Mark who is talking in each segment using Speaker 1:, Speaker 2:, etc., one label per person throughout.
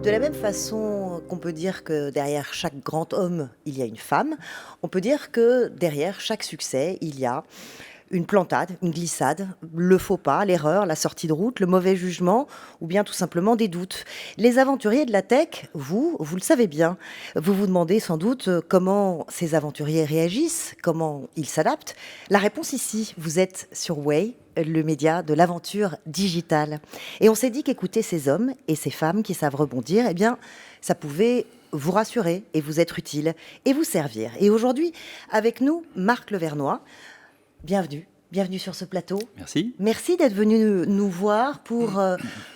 Speaker 1: De la même façon qu'on peut dire que derrière chaque grand homme, il y a une femme, on peut dire que derrière chaque succès, il y a une plantade, une glissade, le faux pas, l'erreur, la sortie de route, le mauvais jugement ou bien tout simplement des doutes. Les aventuriers de la tech, vous le savez bien. Vous vous demandez sans doute comment ces aventuriers réagissent, comment ils s'adaptent. La réponse ici, vous êtes sur Way, le média de l'aventure digitale. Et on s'est dit qu'écouter ces hommes et ces femmes qui savent rebondir, eh bien, ça pouvait vous rassurer et vous être utile et vous servir. Et aujourd'hui, avec nous, Marc Levernois. Bienvenue, bienvenue sur ce plateau.
Speaker 2: Merci.
Speaker 1: Merci d'être venu nous voir pour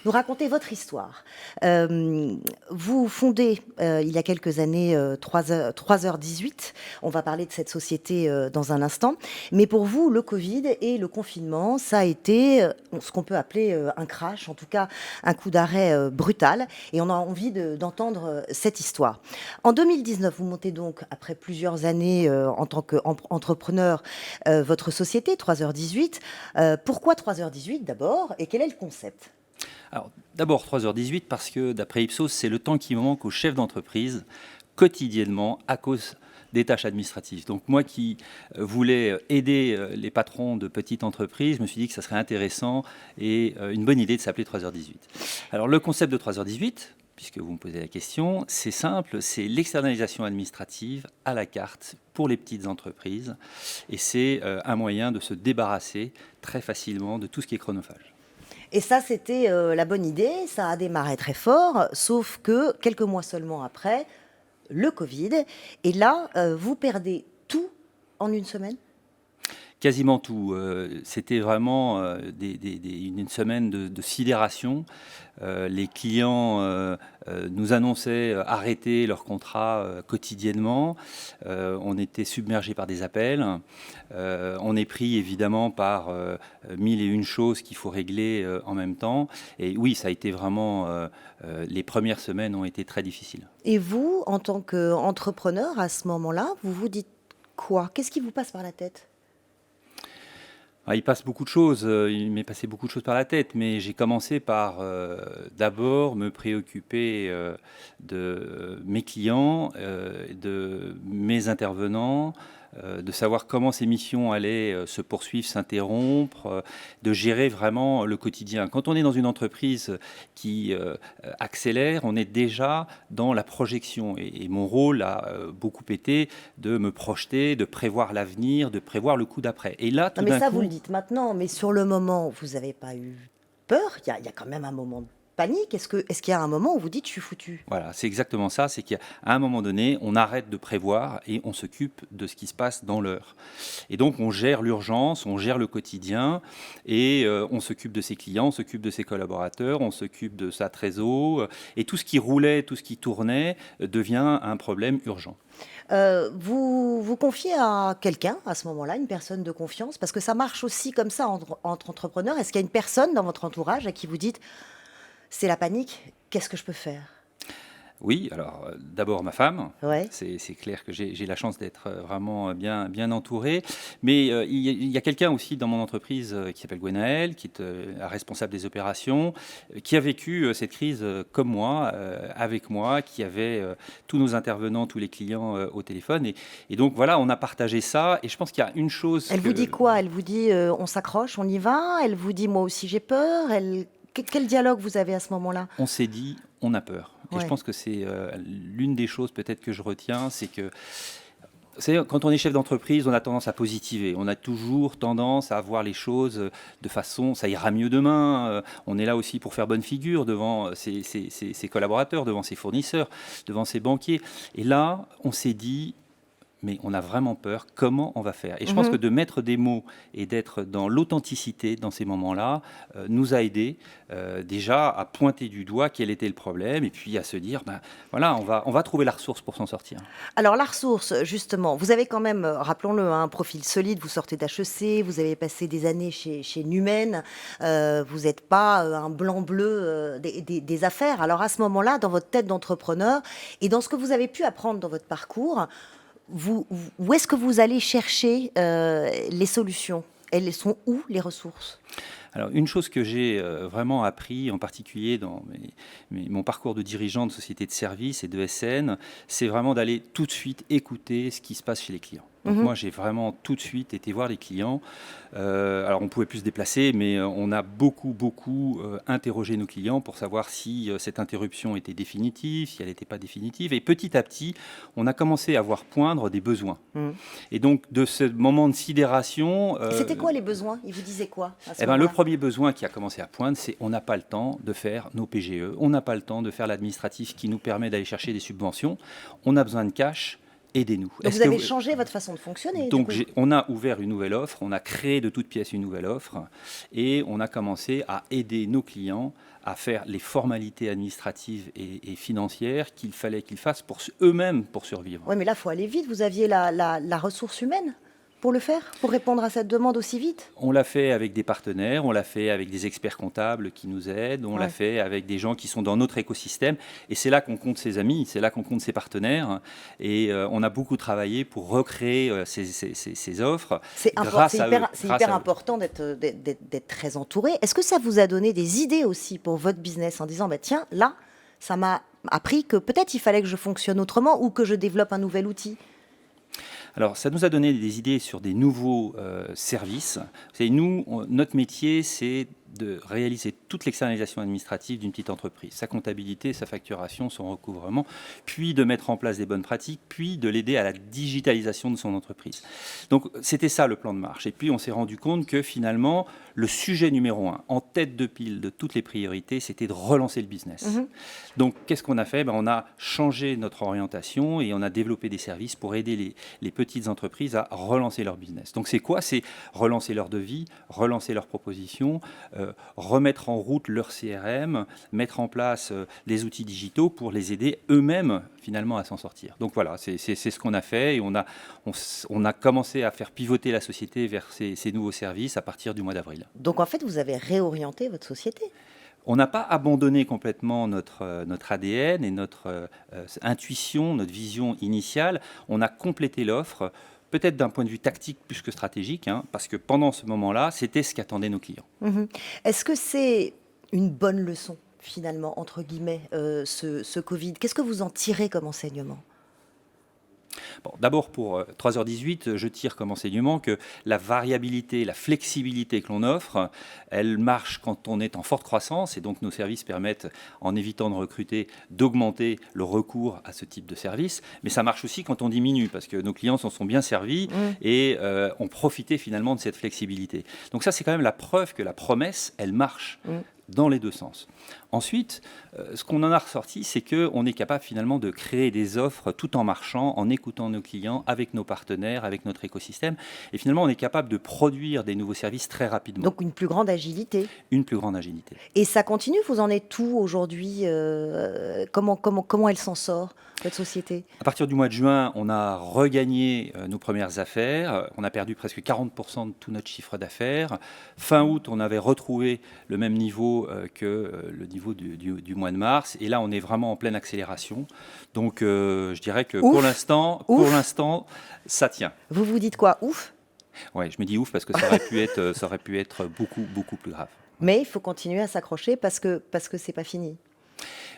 Speaker 1: nous raconter votre histoire. Vous fondez il y a quelques années 3h18. On va parler de cette société dans un instant. Mais pour vous, le Covid et le confinement, ça a été ce qu'on peut appeler un crash, en tout cas un coup d'arrêt brutal. Et on a envie d'entendre cette histoire. En 2019, vous montez donc, après plusieurs années en tant qu'entrepreneur, votre société, 3h18. Pourquoi 3h18 d'abord et quel est le concept ?
Speaker 2: Alors, d'abord 3h18 parce que, d'après Ipsos, c'est le temps qui manque aux chefs d'entreprise quotidiennement à cause des tâches administratives. Donc moi qui voulais aider les patrons de petites entreprises, je me suis dit que ça serait intéressant et une bonne idée de s'appeler 3h18. Alors le concept de 3h18, puisque vous me posez la question, c'est simple, c'est l'externalisation administrative à la carte pour les petites entreprises. Et c'est un moyen de se débarrasser très facilement de tout ce qui est chronophage.
Speaker 1: Et ça, c'était la bonne idée, ça a démarré très fort, sauf que quelques mois seulement après, le Covid. Et là, vous perdez tout en une semaine ?
Speaker 2: Quasiment tout. C'était vraiment une semaine de sidération. Les clients nous annonçaient arrêter leur contrat quotidiennement. On était submergé par des appels. On est pris évidemment par mille et une choses qu'il faut régler en même temps. Et oui, ça a été vraiment... les premières semaines ont été très difficiles.
Speaker 1: Et vous, en tant qu'entrepreneur, à ce moment-là, vous vous dites quoi ? Qu'est-ce qui vous passe par la tête ?
Speaker 2: Il passe beaucoup de choses, il m'est passé beaucoup de choses par la tête, mais j'ai commencé par d'abord me préoccuper de mes clients, de mes intervenants, de savoir comment ces missions allaient se poursuivre, s'interrompre, de gérer vraiment le quotidien. Quand on est dans une entreprise qui accélère, on est déjà dans la projection. Et mon rôle a beaucoup été de me projeter, de prévoir l'avenir, de prévoir le coup d'après. Et là, tout
Speaker 1: Non, mais
Speaker 2: d'un
Speaker 1: ça,
Speaker 2: coup,
Speaker 1: vous le dites maintenant, mais sur le moment, vous n'avez pas eu peur ? Il y a quand même un moment de panique. Est-ce qu'il y a un moment où vous dites « je suis foutu » ?
Speaker 2: voilà, c'est exactement ça, c'est qu'à un moment donné, on arrête de prévoir et on s'occupe de ce qui se passe dans l'heure. Et donc, on gère l'urgence, on gère le quotidien et on s'occupe de ses clients, on s'occupe de ses collaborateurs, on s'occupe de sa trésor et tout ce qui roulait, tout ce qui tournait devient un problème urgent.
Speaker 1: Vous vous confiez à quelqu'un à ce moment-là, une personne de confiance, parce que ça marche aussi comme ça entre entrepreneurs. Est-ce qu'il y a une personne dans votre entourage à qui vous dites « c'est la panique, qu'est-ce que je peux faire ?»
Speaker 2: Oui, alors d'abord ma femme,
Speaker 1: Ouais.
Speaker 2: c'est clair que j'ai la chance d'être vraiment bien entouré, mais il y a quelqu'un aussi dans mon entreprise qui s'appelle Gwenaël, qui est la responsable des opérations, qui a vécu cette crise comme moi, avec moi, qui avait tous nos intervenants, tous les clients au téléphone, et donc voilà, on a partagé ça, et je pense qu'il y a une chose
Speaker 1: Elle vous dit quoi ? Elle vous dit on s'accroche, on y va ? Elle vous dit moi aussi j'ai peur ? Quel dialogue vous avez à ce moment-là ?
Speaker 2: On s'est dit, on a peur. Et
Speaker 1: Ouais.
Speaker 2: je pense que c'est l'une des choses peut-être que je retiens, c'est que quand on est chef d'entreprise, on a tendance à positiver. On a toujours tendance à voir les choses de façon, ça ira mieux demain. On est là aussi pour faire bonne figure devant ses collaborateurs, devant ses fournisseurs, devant ses banquiers. Et là, on s'est dit, mais on a vraiment peur, comment on va faire ? Et je pense que de mettre des mots et d'être dans l'authenticité dans ces moments-là nous a aidés déjà à pointer du doigt quel était le problème et puis à se dire, ben, voilà, on va trouver la ressource pour s'en sortir.
Speaker 1: Alors la ressource, justement, vous avez quand même, rappelons-le, un profil solide, vous sortez d'HEC, vous avez passé des années chez Numen, vous n'êtes pas un blanc-bleu des affaires. Alors à ce moment-là, dans votre tête d'entrepreneur et dans ce que vous avez pu apprendre dans votre parcours, où est-ce que vous allez chercher les solutions ? Elles sont où, les ressources ?
Speaker 2: Alors, une chose que j'ai vraiment appris, en particulier dans mon parcours de dirigeant de société de services et de SN, c'est vraiment d'aller tout de suite écouter ce qui se passe chez les clients. Donc
Speaker 1: Mhm.
Speaker 2: moi, j'ai vraiment tout de suite été voir les clients. Alors, on pouvait plus se déplacer, mais on a beaucoup interrogé nos clients pour savoir si cette interruption était définitive, si elle n'était pas définitive. Et petit à petit, on a commencé à voir poindre des besoins.
Speaker 1: Mhm.
Speaker 2: Et donc, de ce moment de sidération,
Speaker 1: Et c'était quoi les besoins? Ils vous disaient quoi à ce
Speaker 2: eh ben, le
Speaker 1: moment-là?
Speaker 2: premier besoin qui a commencé à poindre, c'est on n'a pas le temps de faire nos PGE, on n'a pas le temps de faire l'administratif qui nous permet d'aller chercher des subventions, on a besoin de cash, aidez-nous.
Speaker 1: Donc vous avez changé votre façon de fonctionner, du
Speaker 2: Donc
Speaker 1: coup.
Speaker 2: on a ouvert une nouvelle offre, on a créé de toutes pièces une nouvelle offre et on a commencé à aider nos clients à faire les formalités administratives et financières qu'il fallait qu'ils fassent pour eux-mêmes pour survivre.
Speaker 1: Oui, mais là, il faut aller vite. Vous aviez la ressource humaine pour le faire, pour répondre à cette demande aussi vite?
Speaker 2: On l'a fait avec des partenaires, on l'a fait avec des experts comptables qui nous aident, on l'a
Speaker 1: Ouais.
Speaker 2: fait avec des gens qui sont dans notre écosystème. Et c'est là qu'on compte ses amis, c'est là qu'on compte ses partenaires. Et on a beaucoup travaillé pour recréer ces offres
Speaker 1: C'est
Speaker 2: grâce à eux.
Speaker 1: c'est
Speaker 2: grâce
Speaker 1: hyper
Speaker 2: à eux.
Speaker 1: important d'être très entouré. Est-ce que ça vous a donné des idées aussi pour votre business en disant, bah, tiens, là, ça m'a appris que peut-être il fallait que je fonctionne autrement ou que je développe un nouvel outil?
Speaker 2: Alors, ça nous a donné des idées sur des nouveaux services. Vous savez, nous, notre métier, c'est de réaliser toute l'externalisation administrative d'une petite entreprise, sa comptabilité, sa facturation, son recouvrement, puis de mettre en place des bonnes pratiques, puis de l'aider à la digitalisation de son entreprise. Donc, c'était ça le plan de marche. Et puis, on s'est rendu compte que finalement, le sujet numéro un, en tête de pile de toutes les priorités, c'était de relancer le business.
Speaker 1: Mhm.
Speaker 2: Donc, qu'est-ce qu'on a fait? On a changé notre orientation et on a développé des services pour aider les petites entreprises à relancer leur business. Donc, c'est quoi? C'est relancer leur devis, relancer leurs propositions, remettre en route leur CRM, mettre en place des outils digitaux pour les aider eux-mêmes finalement à s'en sortir. Donc voilà, c'est ce qu'on a fait et on a commencé à faire pivoter la société vers ces nouveaux services à partir du mois d'avril.
Speaker 1: Donc en fait, vous avez réorienté votre société.
Speaker 2: On n'a pas abandonné complètement notre ADN et notre intuition, notre vision initiale. On a complété l'offre, peut-être d'un point de vue tactique plus que stratégique, hein, parce que pendant ce moment-là, c'était ce qu'attendaient nos clients.
Speaker 1: Mhm. Est-ce que c'est une bonne leçon, finalement, entre guillemets, ce Covid? Qu'est-ce que vous en tirez comme enseignement?
Speaker 2: Bon, d'abord, pour 3h18, je tire comme enseignement que la variabilité, la flexibilité que l'on offre, elle marche quand on est en forte croissance et donc nos services permettent, en évitant de recruter, d'augmenter le recours à ce type de service. Mais ça marche aussi quand on diminue parce que nos clients s'en sont bien servis et ont profité finalement de cette flexibilité. Donc ça, c'est quand même la preuve que la promesse, elle marche dans les deux sens. Ensuite, ce qu'on en a ressorti, c'est qu'on est capable finalement de créer des offres tout en marchant, en écoutant nos clients, avec nos partenaires, avec notre écosystème. Et finalement, on est capable de produire des nouveaux services très rapidement.
Speaker 1: Donc une plus grande agilité.
Speaker 2: Une plus grande agilité.
Speaker 1: Et ça continue? Vous en êtes où aujourd'hui? Comment elle s'en sort, votre société?
Speaker 2: À partir du mois de juin, on a regagné nos premières affaires. On a perdu presque 40% de tout notre chiffre d'affaires. Fin août, on avait retrouvé le même niveau que le niveau du mois de mars. Et là, on est vraiment en pleine accélération. Donc, je dirais que
Speaker 1: Ouf.
Speaker 2: pour l'instant, ça tient.
Speaker 1: Vous vous dites quoi? Ouf?
Speaker 2: Ouais, je me dis ouf parce que ça aurait pu être beaucoup plus grave.
Speaker 1: Mais il faut continuer à s'accrocher parce que c'est pas fini.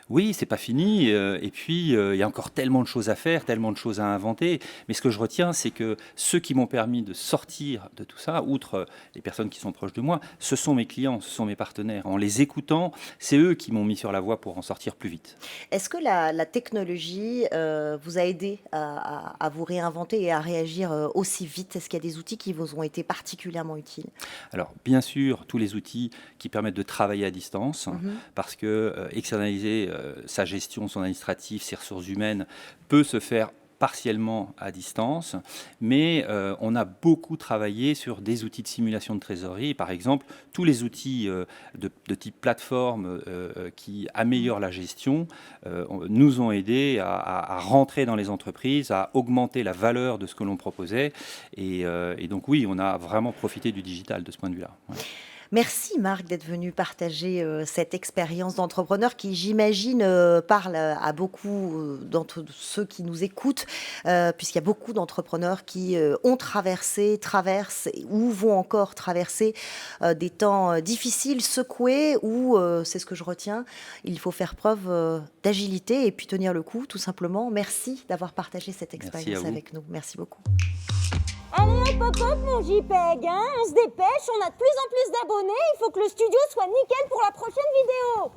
Speaker 2: Oui, c'est pas fini. Et puis, il y a encore tellement de choses à faire, tellement de choses à inventer. Mais ce que je retiens, c'est que ceux qui m'ont permis de sortir de tout ça, outre les personnes qui sont proches de moi, ce sont mes clients, ce sont mes partenaires. En les écoutant, c'est eux qui m'ont mis sur la voie pour en sortir plus vite.
Speaker 1: Est-ce que la technologie vous a aidé à vous réinventer et à réagir aussi vite? Est-ce qu'il y a des outils qui vous ont été particulièrement utiles?
Speaker 2: Alors, bien sûr, tous les outils qui permettent de travailler à distance, parce que externaliser sa gestion, son administratif, ses ressources humaines peut se faire partiellement à distance, mais on a beaucoup travaillé sur des outils de simulation de trésorerie. Par exemple, tous les outils de type plateforme qui améliorent la gestion nous ont aidés à rentrer dans les entreprises, à augmenter la valeur de ce que l'on proposait. Et donc oui, on a vraiment profité du digital de ce point de vue-là. Ouais.
Speaker 1: Merci Marc d'être venu partager cette expérience d'entrepreneur qui, j'imagine, parle à beaucoup d'entre ceux qui nous écoutent, puisqu'il y a beaucoup d'entrepreneurs qui ont traversé, traversent ou vont encore traverser des temps difficiles, secoués, où, c'est ce que je retiens, il faut faire preuve d'agilité et puis tenir le coup, tout simplement. Merci d'avoir partagé cette
Speaker 2: Merci à
Speaker 1: expérience
Speaker 2: vous.
Speaker 1: avec nous. Merci beaucoup.
Speaker 3: Allez hop hop hop mon JPEG, hein, on se dépêche, on a de plus en plus d'abonnés, il faut que le studio soit nickel pour la prochaine vidéo.